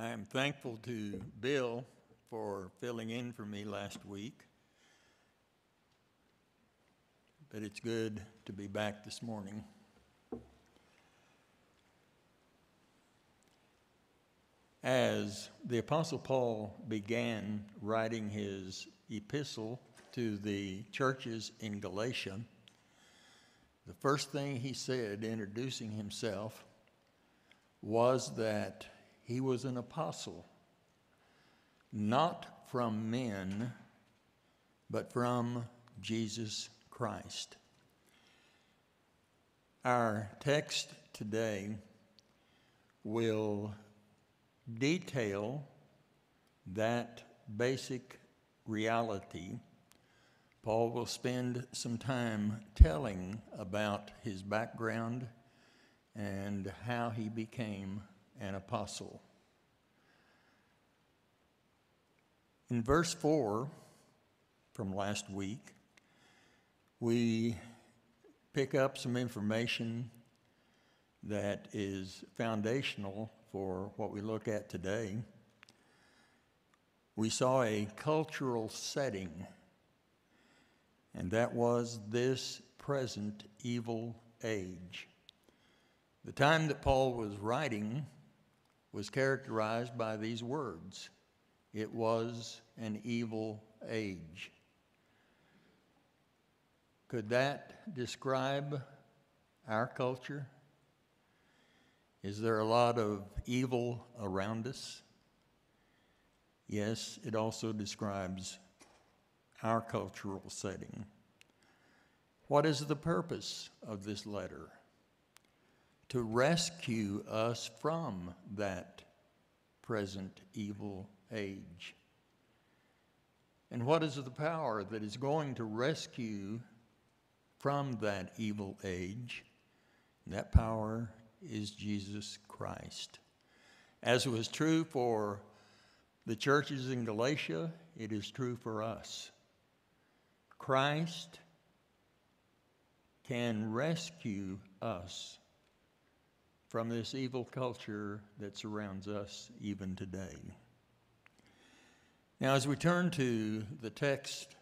I am thankful to Bill for filling in for me last week, but it's good to be back this morning. As the Apostle Paul began writing his epistle to the churches in Galatia, the first thing he said, introducing himself, was that he was an apostle, not from men, but from Jesus Christ. Our text today will detail that basic reality. Paul will spend some time telling about his background and how he became an apostle. In verse 4 from last week, we pick up some information that is foundational for what we look at today. We saw a cultural setting, and that was this present evil age. The time that Paul was writing was characterized by these words: it was an evil age. Could that describe our culture? Is there a lot of evil around us? Yes, it also describes our cultural setting. What is the purpose of this letter? To rescue us from that present evil age. And what is the power that is going to rescue from that evil age? And that power is Jesus Christ. As was true for the churches in Galatia, it is true for us. Christ can rescue us from this evil culture that surrounds us even today. Now, as we turn to the text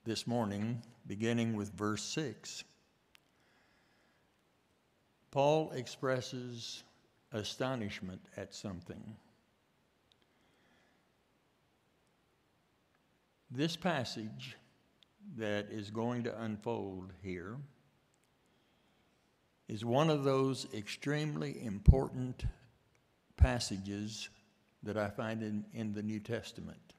this morning, beginning with verse 6, Paul expresses astonishment at something. This passage that is going to unfold here is one of those extremely important passages that I find in the New Testament.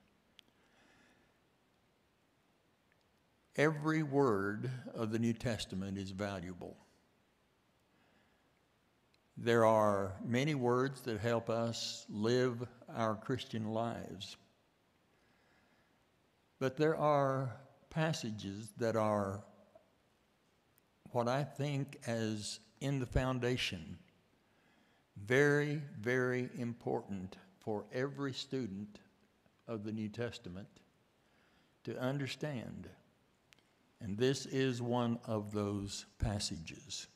Every word of the New Testament is valuable. There are many words that help us live our Christian lives. But there are passages that are what I think as in the foundation, very, very important for every student of the New Testament to understand. And this is one of those passages.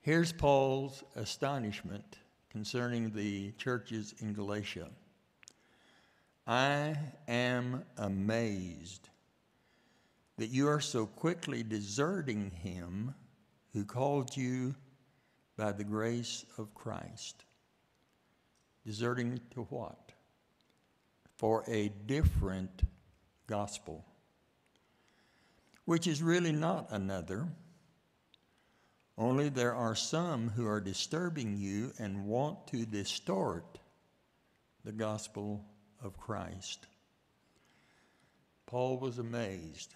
Here's Paul's astonishment concerning the churches in Galatia. I am amazed that you are so quickly deserting him who called you by the grace of Christ. Deserting to what? For a different gospel, which is really not another. Only there are some who are disturbing you and want to distort the gospel of Christ. Paul was amazed.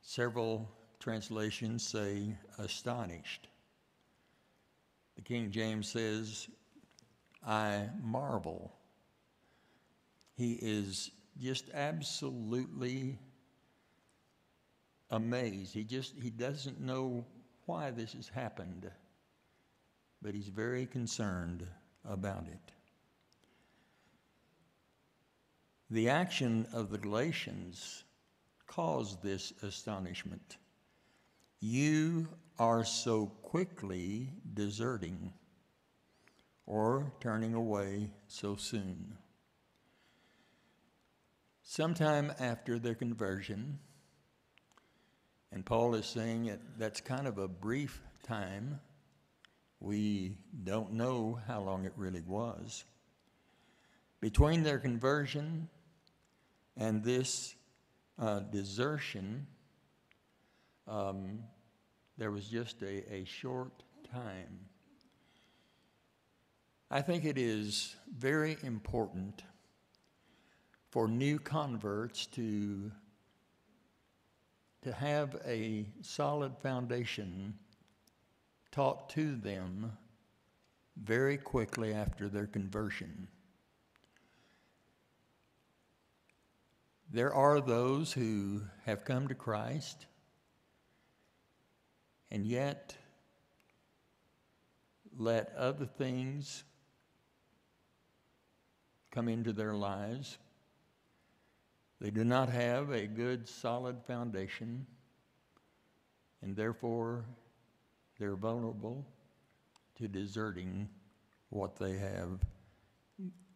Several translations say astonished. The King James says, I marvel. He is just absolutely amazed. He doesn't know why this has happened, but he's very concerned about it. The action of the Galatians caused this astonishment. You are so quickly deserting. or turning away so soon. Sometime after their conversion, and Paul is saying that's kind of a brief time. We don't know how long it really was. Between their conversion and this desertion, there was just a short time. I think it is very important for new converts to have a solid foundation taught to them very quickly after their conversion. There are those who have come to Christ and yet let other things come into their lives. They do not have a good, solid foundation, and therefore they're vulnerable to deserting what they have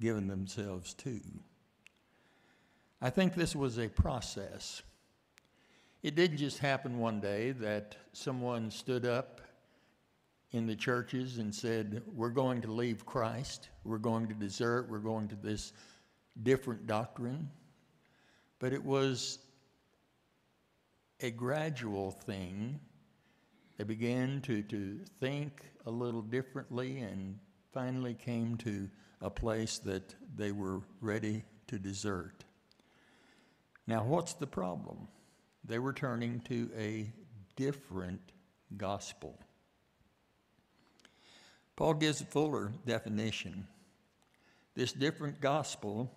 given themselves to. I think this was a process. It didn't just happen one day that someone stood up in the churches and said, we're going to leave Christ, we're going to desert, we're going to this different doctrine. But it was a gradual thing. They began to think a little differently and finally came to a place that they were ready to desert. Now, what's the problem? They were turning to a different gospel. Paul gives a fuller definition. This different gospel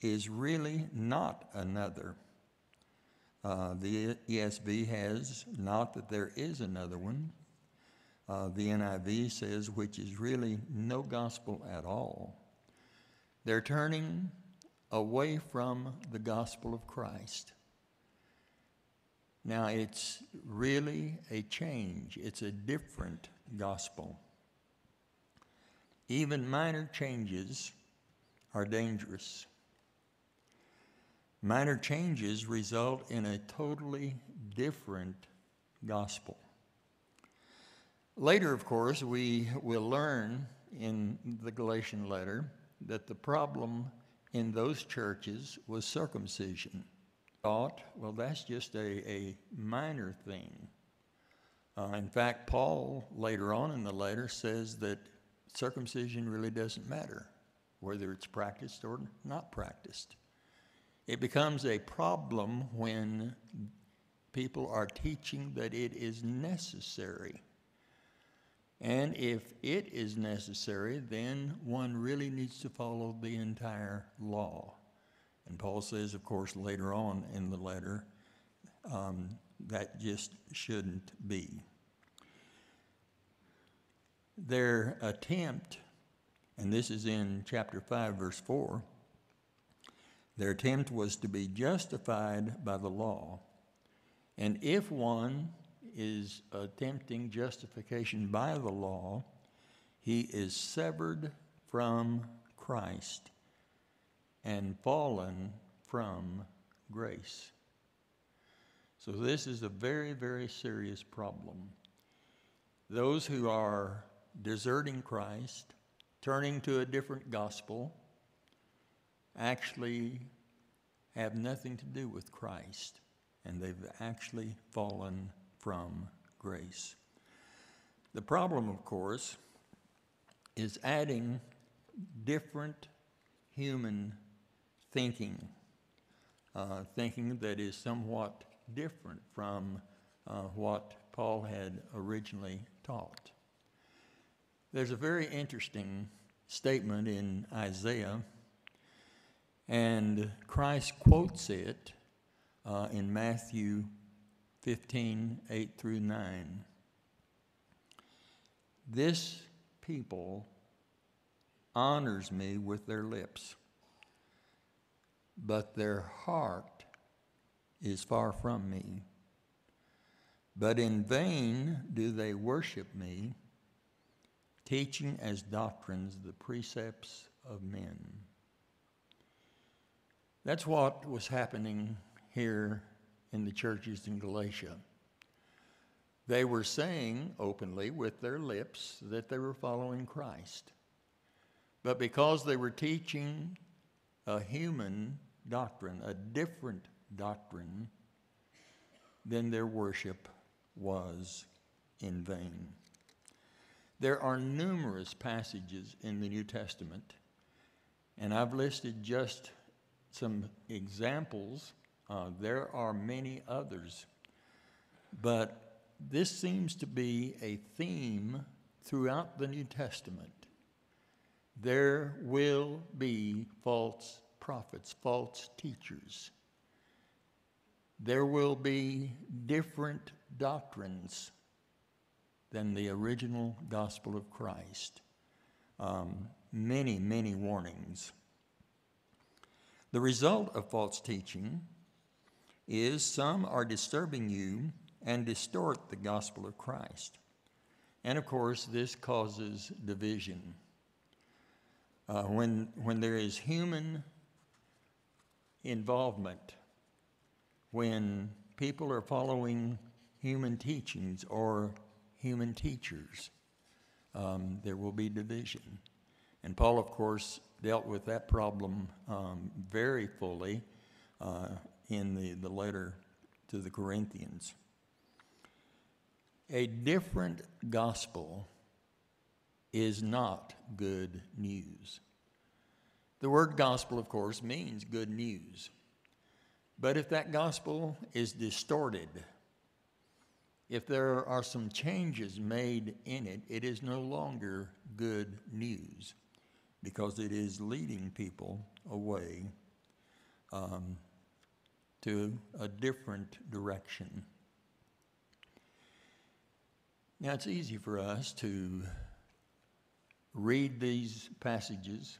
is really not another. The ESV has not that there is another one. The NIV says, which is really no gospel at all. They're turning away from the gospel of Christ. Now, it's really a change. It's a different gospel. Even minor changes are dangerous. Minor changes result in a totally different gospel. Later, of course, we will learn in the Galatian letter that the problem in those churches was circumcision. Thought, well, that's just a minor thing. In fact, Paul, later on in the letter, says that circumcision really doesn't matter, whether it's practiced or not practiced. It becomes a problem when people are teaching that it is necessary. And if it is necessary, then one really needs to follow the entire law. And Paul says, of course, later on in the letter, that just shouldn't be. Their attempt, and this is in chapter 5, verse 4, their attempt was to be justified by the law. And if one is attempting justification by the law, he is severed from Christ and fallen from grace. So this is a very, very serious problem. Those who are deserting Christ, turning to a different gospel, actually have nothing to do with Christ, and they've actually fallen from grace. The problem, of course, is adding different human thinking, thinking that is somewhat different from what Paul had originally taught. There's a very interesting statement in Isaiah, and Christ quotes it in Matthew 15, 8 through 9. This people honors me with their lips, but their heart is far from me. But in vain do they worship me, teaching as doctrines the precepts of men. That's what was happening here in the churches in Galatia. They were saying openly with their lips that they were following Christ. But because they were teaching a human doctrine, a different doctrine, then their worship was in vain. There are numerous passages in the New Testament, and I've listed just some examples. There are many others, but this seems to be a theme throughout the New Testament. There will be false prophets, false teachers. There will be different doctrines than the original gospel of Christ. Many, many warnings. The result of false teaching is some are disturbing you and distort the gospel of Christ. And of course, this causes division. When there is human involvement, when people are following human teachings or human teachers, there will be division. And Paul, of course, dealt with that problem very fully in the letter to the Corinthians. A different gospel is not good news. The word gospel, of course, means good news. But if that gospel is distorted, if there are some changes made in it, it is no longer good news because it is leading people away to a different direction. Now, it's easy for us to read these passages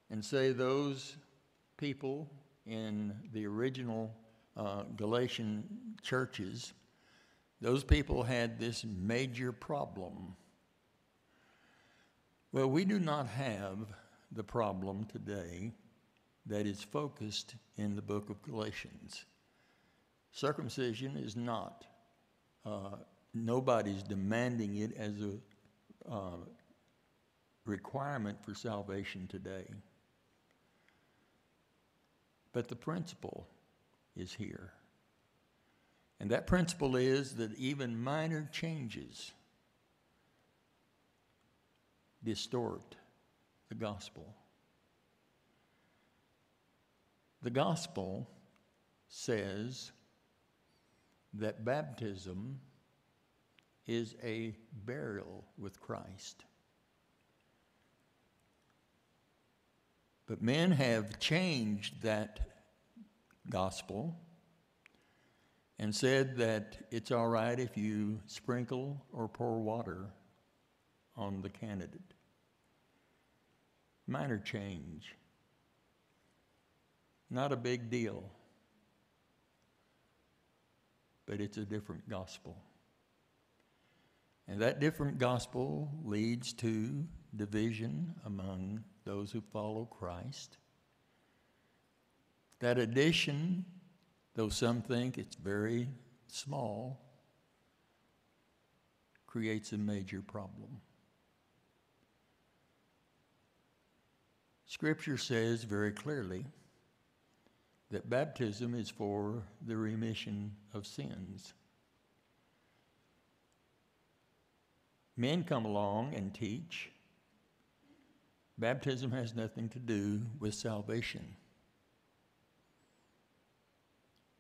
and say those people in the original Galatian churches, those people had this major problem. Well, we do not have the problem today that is focused in the book of Galatians. Circumcision is not, nobody's demanding it as a requirement for salvation today. But the principle is here. And that principle is that even minor changes distort the gospel. The gospel says that baptism is a burial with Christ. But men have changed that gospel and said that it's all right if you sprinkle or pour water on the candidate. Minor change. Not a big deal. But it's a different gospel. And that different gospel leads to division among those who follow Christ. That addition, though some think it's very small, creates a major problem. Scripture says very clearly that baptism is for the remission of sins. Men come along and teach baptism has nothing to do with salvation.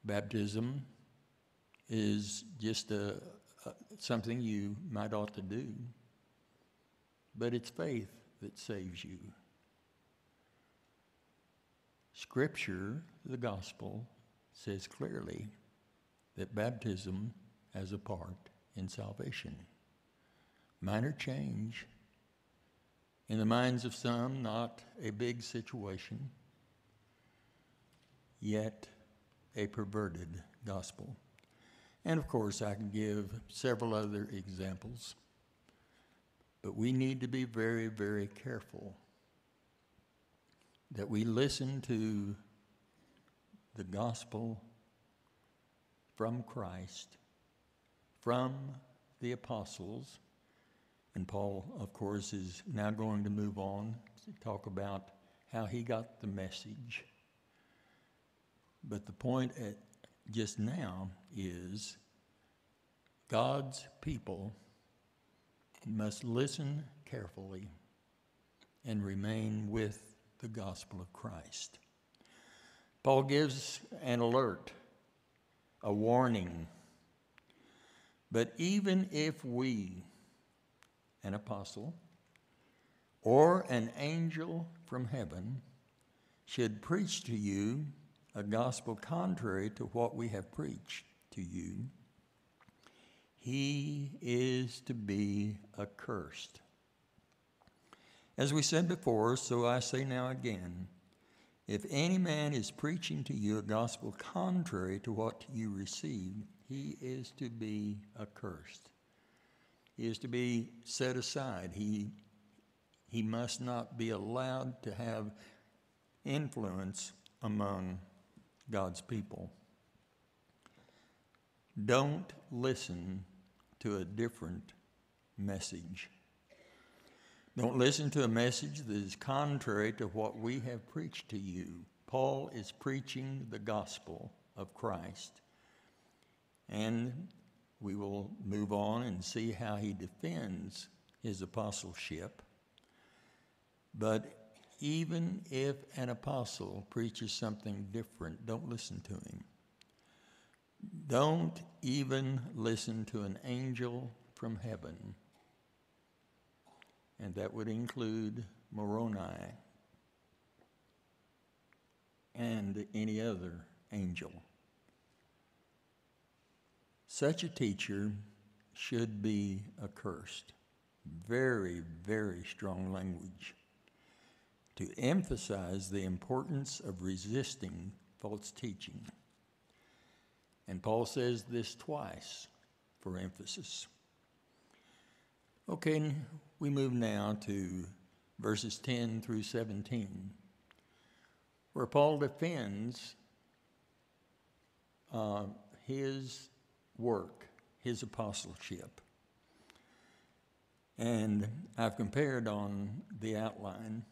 Baptism is just something you might ought to do, but it's faith that saves you. Scripture, the gospel, says clearly that baptism has a part in salvation. Minor change. In the minds of some, not a big situation, yet a perverted gospel. And of course, I can give several other examples. But we need to be very, very careful that we listen to the gospel from Christ, from the apostles. And Paul, of course, is now going to move on to talk about how he got the message. But the point just now is God's people must listen carefully and remain with the gospel of Christ. Paul gives an alert, a warning. But even if we, an apostle, or an angel from heaven, should preach to you a gospel contrary to what we have preached to you, he is to be accursed. As we said before, so I say now again, if any man is preaching to you a gospel contrary to what you received, he is to be accursed. He is to be set aside. He must not be allowed to have influence among God's people. Don't listen to a different message. Don't listen to a message that is contrary to what we have preached to you. Paul is preaching the gospel of Christ. And we will move on and see how he defends his apostleship. But even if an apostle preaches something different, don't listen to him. Don't even listen to an angel from heaven. And that would include Moroni and any other angel. Such a teacher should be accursed. Very, very strong language to emphasize the importance of resisting false teaching. And Paul says this twice for emphasis. Okay, we move now to verses 10 through 17, where Paul defends his work, his apostleship. And I've compared on the outline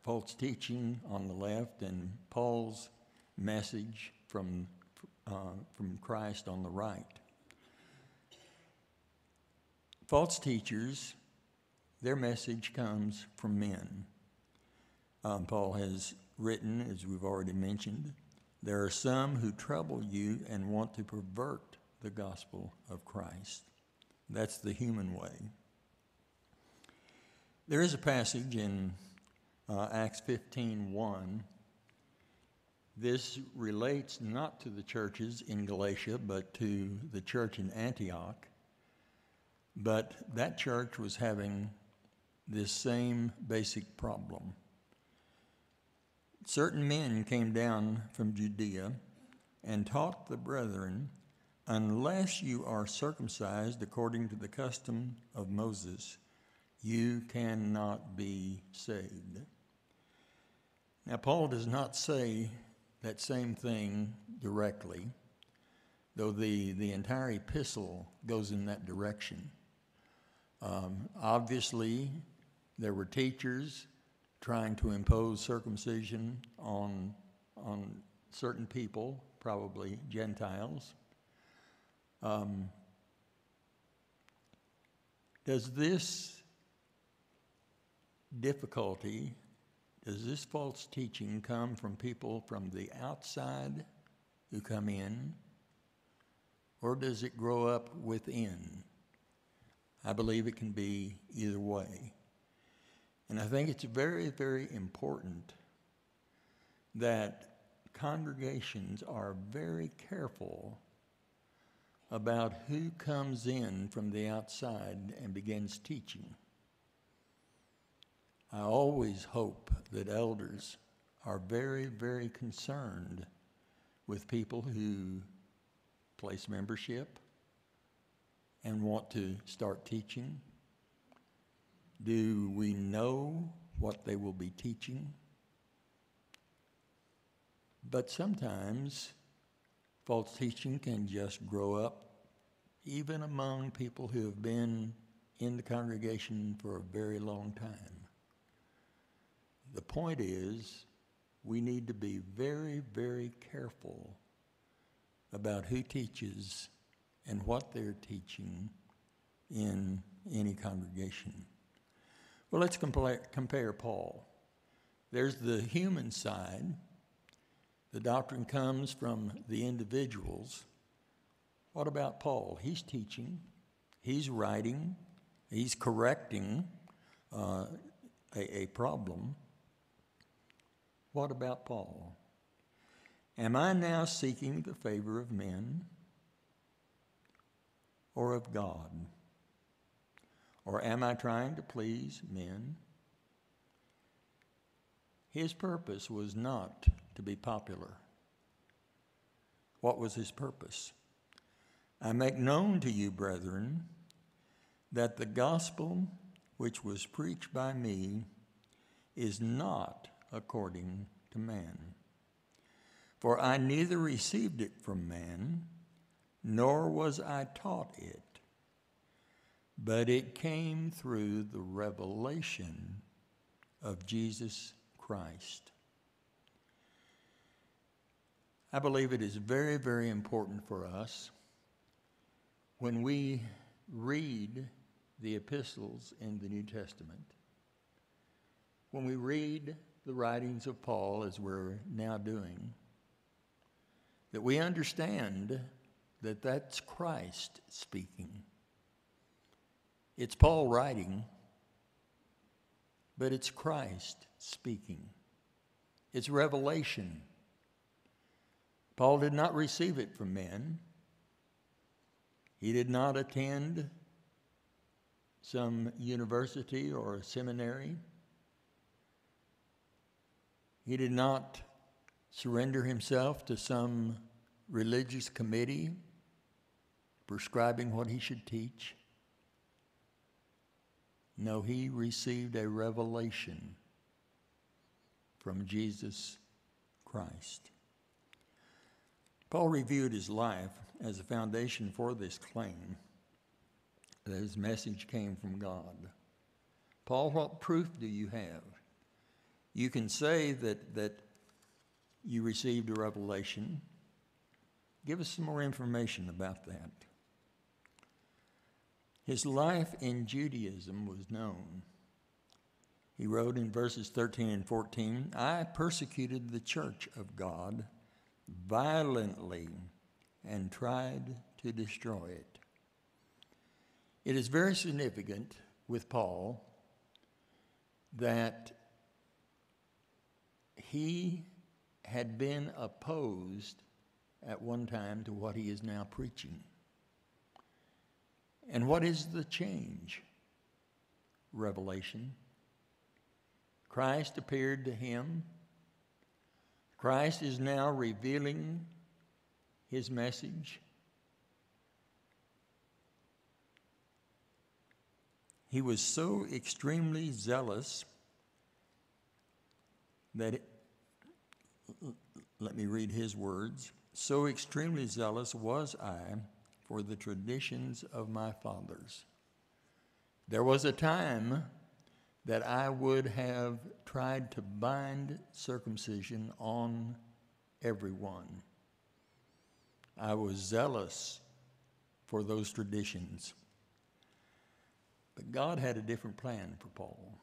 false teaching on the left and Paul's message from Christ on the right. False teachers, their message comes from men. Paul has written, as we've already mentioned, there are some who trouble you and want to pervert the gospel of Christ. That's the human way. There is a passage in Acts 15:1. This relates not to the churches in Galatia, but to the church in Antioch. But that church was having this same basic problem. Certain men came down from Judea and taught the brethren, unless you are circumcised according to the custom of Moses, you cannot be saved. Now, Paul does not say that same thing directly, though the entire epistle goes in that direction. Obviously, there were teachers trying to impose circumcision on certain people, probably Gentiles. Does this difficulty, does this false teaching come from people from the outside who come in, or does it grow up within? I believe it can be either way. And I think it's very, very important that congregations are very careful about who comes in from the outside and begins teaching. I always hope that elders are very, very concerned with people who place membership and want to start teaching. Do we know what they will be teaching? But sometimes false teaching can just grow up even among people who have been in the congregation for a very long time. The point is, we need to be very, very careful about who teaches and what they're teaching in any congregation. Well, let's compare Paul. There's the human side. The doctrine comes from the individuals. What about Paul? He's teaching, he's writing, he's correcting a problem. What about Paul? Am I now seeking the favor of men or of God? Or am I trying to please men? His purpose was not to be popular. What was his purpose? I make known to you, brethren, that the gospel which was preached by me is not according to man. For I neither received it from man, nor was I taught it, but it came through the revelation of Jesus Christ. I believe it is very, very important for us when we read the epistles in the New Testament, when we read the writings of Paul, as we're now doing, that we understand that that's Christ speaking. It's Paul writing, but it's Christ speaking. It's revelation. Paul did not receive it from men. He did not attend some university or a seminary. He did not surrender himself to some religious committee prescribing what he should teach. No, he received a revelation from Jesus Christ. Paul reviewed his life as a foundation for this claim that his message came from God. Paul, what proof do you have? You can say that you received a revelation. Give us some more information about that. His life in Judaism was known. He wrote in verses 13 and 14, I persecuted the church of God violently and tried to destroy it. It is very significant with Paul that he had been opposed at one time to what he is now preaching. And what is the change? Revelation. Christ appeared to him. Christ is now revealing his message. He was so extremely zealous that, let me read his words, so extremely zealous was I for the traditions of my fathers. There was a time that I would have tried to bind circumcision on everyone. I was zealous for those traditions. But God had a different plan for Paul.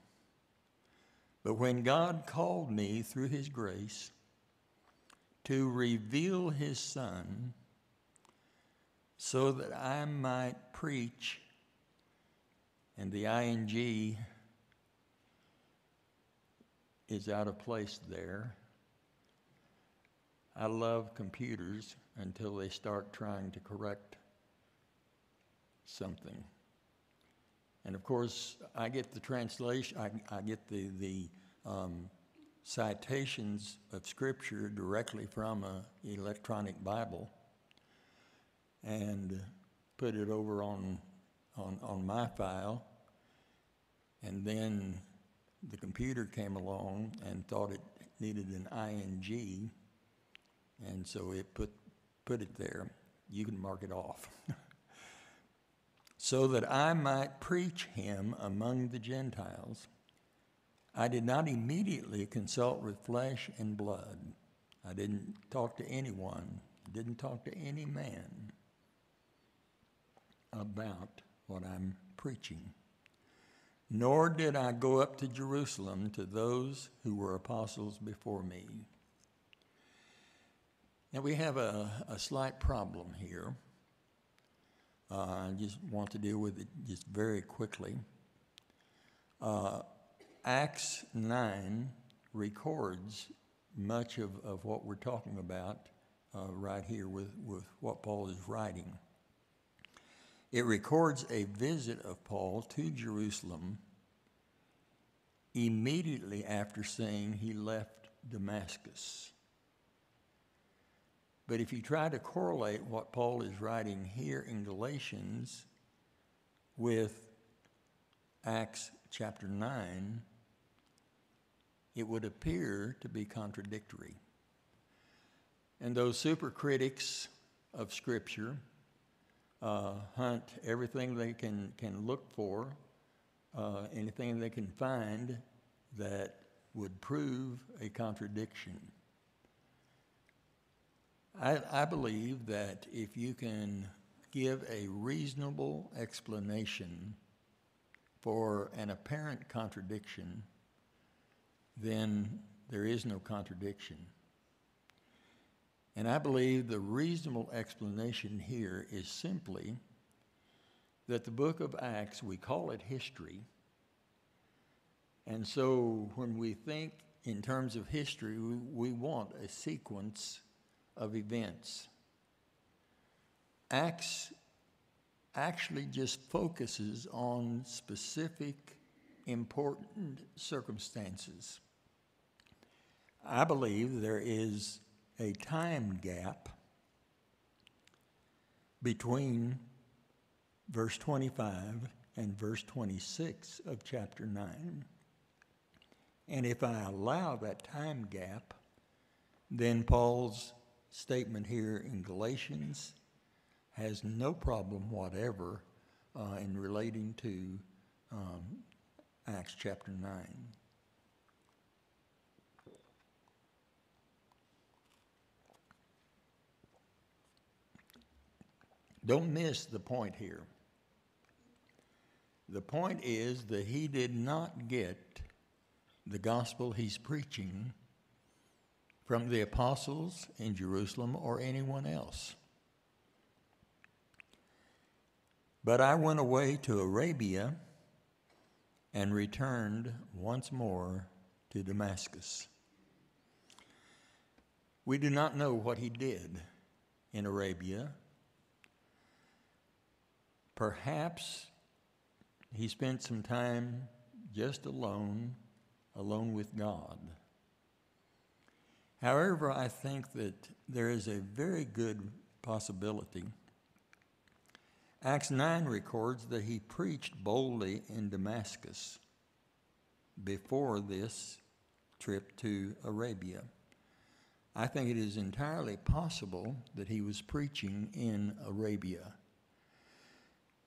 But when God called me through his grace to reveal his Son so that I might preach, and the ing is out of place there. I love computers until they start trying to correct something. And of course, I get the translation, I get the citations of Scripture directly from an electronic Bible and put it over on my file. And then the computer came along and thought it needed an ing, and so it put it there. You can mark it off. So that I might preach him among the Gentiles. I did not immediately consult with flesh and blood. I didn't talk to anyone, didn't talk to any man about what I'm preaching. Nor did I go up to Jerusalem to those who were apostles before me. Now we have a slight problem here. I just want to deal with it just very quickly. Acts 9 records much of what we're talking about right here with what Paul is writing. It records a visit of Paul to Jerusalem immediately after saying he left Damascus. But if you try to correlate what Paul is writing here in Galatians with Acts chapter 9, it would appear to be contradictory. And those super critics of Scripture hunt everything they can look for, anything they can find that would prove a contradiction. I believe that if you can give a reasonable explanation for an apparent contradiction, then there is no contradiction. And I believe the reasonable explanation here is simply that the book of Acts, we call it history. And so when we think in terms of history, we want a sequence of events. Acts actually just focuses on specific important circumstances. I believe there is a time gap between verse 25 and verse 26 of chapter 9. And if I allow that time gap, then Paul's statement here in Galatians has no problem whatever in relating to Acts chapter 9. Don't miss the point here. The point is that he did not get the gospel he's preaching from the apostles in Jerusalem or anyone else. But I went away to Arabia and returned once more to Damascus. We do not know what he did in Arabia. Perhaps he spent some time just alone with God. However, I think that there is a very good possibility. Acts 9 records that he preached boldly in Damascus before this trip to Arabia. I think it is entirely possible that he was preaching in Arabia.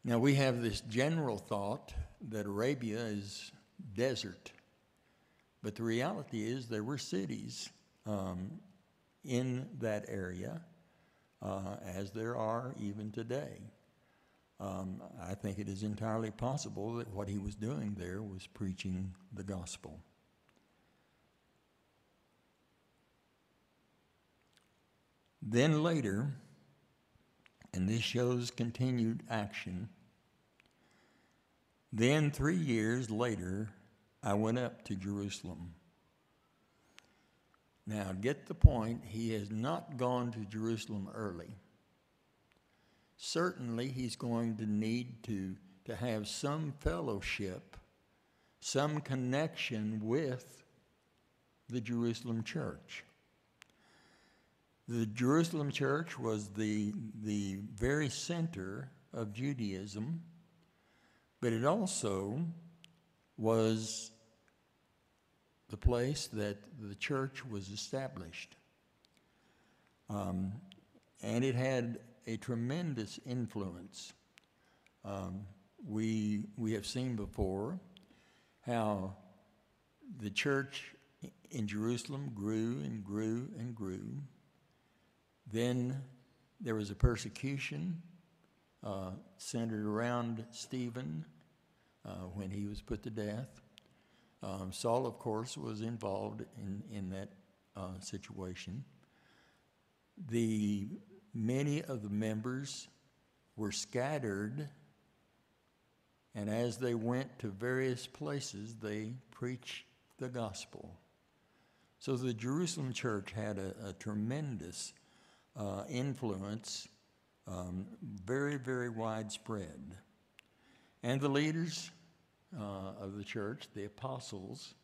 Now, we have this general thought that Arabia is desert, but the reality is there were cities in that area, as there are even today. I think it is entirely possible that what he was doing there was preaching the gospel. Then later, and this shows continued action, then 3 years later, I went up to Jerusalem. Now, get the point, he has not gone to Jerusalem early. Certainly, he's going to need to have some fellowship, some connection with the Jerusalem church. The Jerusalem church was the very center of Judaism, but it also was the place that the church was established. And it had a tremendous influence. We have seen before how the church in Jerusalem grew and grew and grew. Then there was a persecution centered around Stephen when he was put to death. Saul, of course, was involved in that situation. Many of the members were scattered, and as they went to various places, they preached the gospel. So the Jerusalem church had a tremendous influence, very, very widespread. And the leaders of the church, the apostles,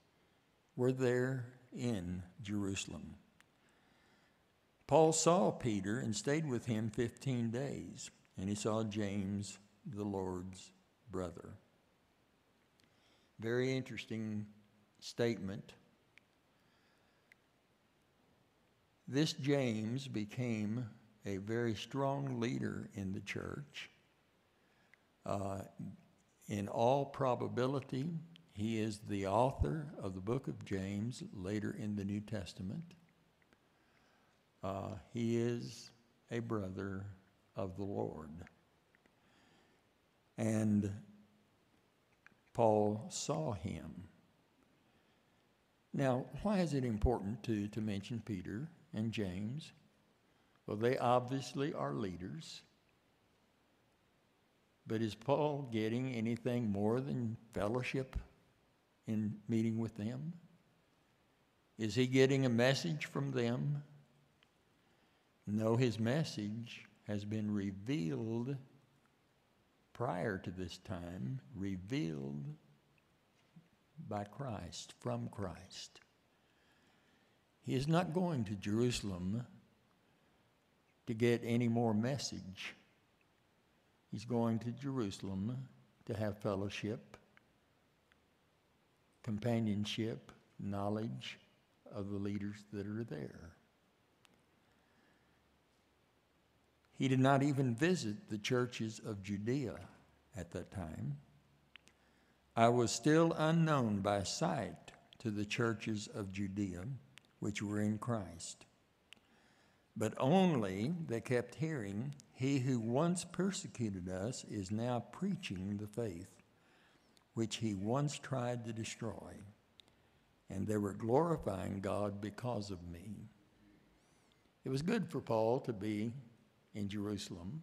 were there in Jerusalem. Paul saw Peter and stayed with him 15 days, and he saw James, the Lord's brother. Very interesting statement. This James became a very strong leader in the church. In all probability, he is the author of the book of James later in the New Testament. He is a brother of the Lord. And Paul saw him. Now, why is it important to mention Peter and James? Well, they obviously are leaders. But is Paul getting anything more than fellowship in meeting with them? Is he getting a message from them? No, his message has been revealed prior to this time, revealed by Christ, from Christ. He is not going to Jerusalem to get any more message. He's going to Jerusalem to have fellowship, companionship, knowledge of the leaders that are there. He did not even visit the churches of Judea at that time. I was still unknown by sight to the churches of Judea, which were in Christ. But only they kept hearing, he who once persecuted us is now preaching the faith, which he once tried to destroy. And they were glorifying God because of me. It was good for Paul to be in Jerusalem.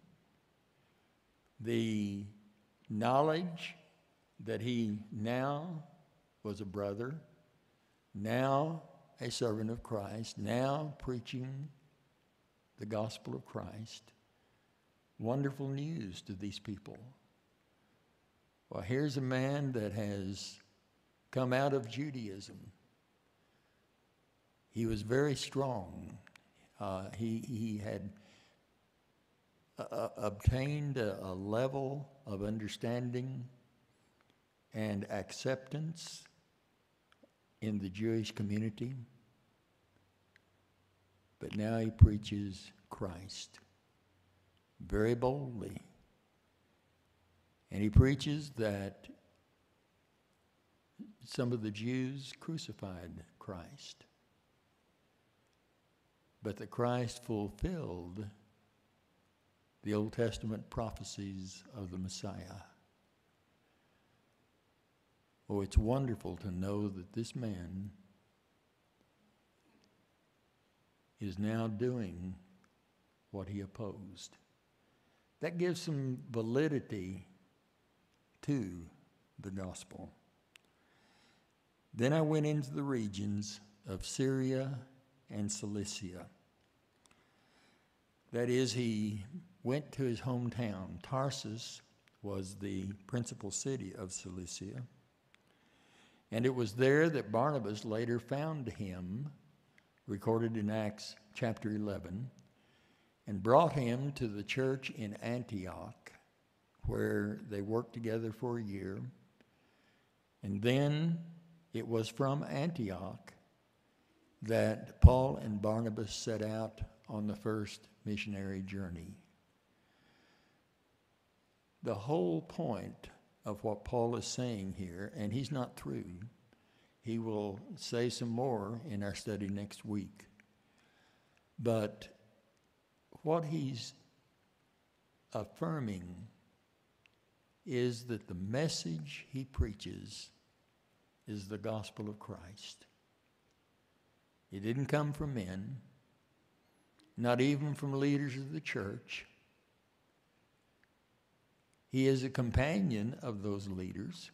The knowledge that he now was a brother, now a servant of Christ, now preaching the gospel of Christ. Wonderful news to these people. Well, here's a man that has come out of Judaism. He was very strong. He had obtained a level of understanding and acceptance in the Jewish community. But now he preaches Christ very boldly. And he preaches that some of the Jews crucified Christ, but that Christ fulfilled the Old Testament prophecies of the Messiah. Oh, it's wonderful to know that this man is now doing what he opposed. That gives some validity to the gospel. Then I went into the regions of Syria and Cilicia. That is, he went to his hometown. Tarsus was the principal city of Cilicia. And it was there that Barnabas later found him, recorded in Acts chapter 11, and brought him to the church in Antioch, where they worked together for a year. And then it was from Antioch that Paul and Barnabas set out on the first missionary journey. The whole point of what Paul is saying here, and he's not through, he will say some more in our study next week, but what he's affirming is that the message he preaches is the gospel of Christ. It didn't come from men, not even from leaders of the church. He is a companion of those leaders.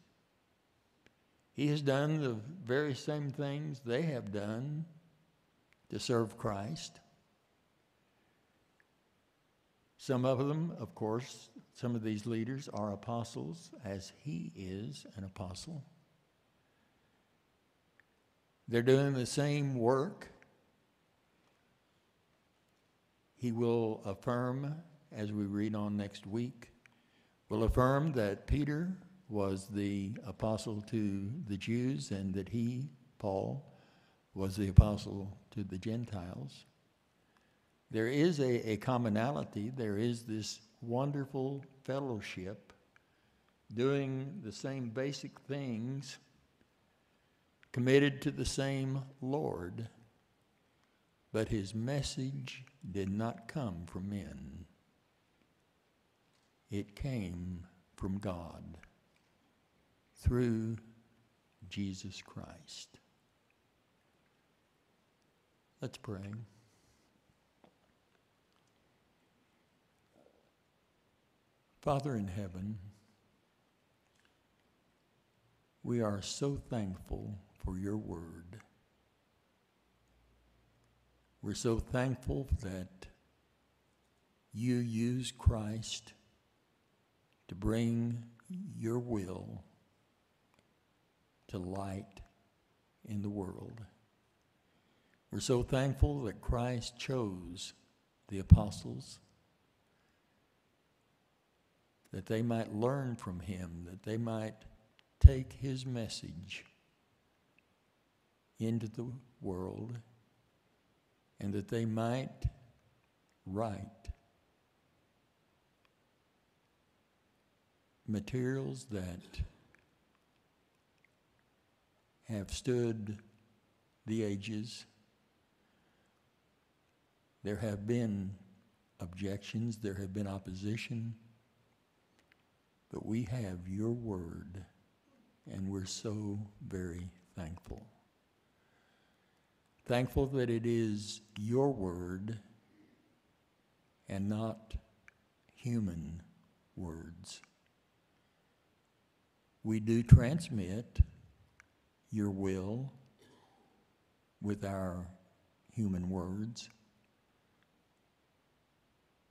He has done the very same things they have done to serve Christ. Some of them, of course, some of these leaders are apostles, as he is an apostle. They're doing the same work. He will affirm, as we read on next week, will affirm that Peter was the apostle to the Jews and that he, Paul, was the apostle to the Gentiles. There is a commonality. There is this wonderful fellowship doing the same basic things, committed to the same Lord, but his message did not come from men. It came from God through Jesus Christ. Let's pray. Father in heaven, we are so thankful for your word. We're so thankful that you use Christ to bring your will to light in the world. We're so thankful that Christ chose the apostles, that they might learn from him, that they might take his message into the world, and that they might write materials that have stood the ages. There have been objections, there have been opposition, but we have your word, and we're so very thankful. Thankful that it is your word and not human words. We do transmit your will with our human words,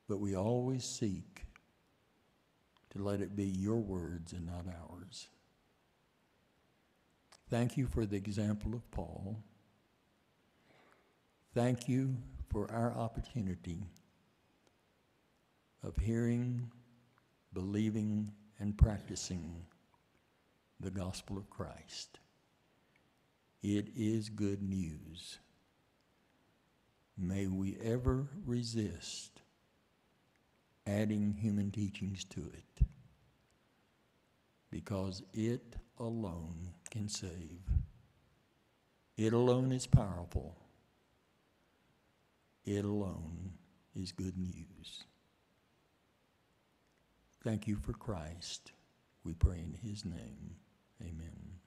but we always seek to let it be your words and not ours. Thank you for the example of Paul. Thank you for our opportunity of hearing, believing, and practicing the gospel of Christ. It is good news. May we ever resist adding human teachings to it, because it alone can save. It alone is powerful. It alone is good news. Thank you for Christ. We pray in his name. Amen.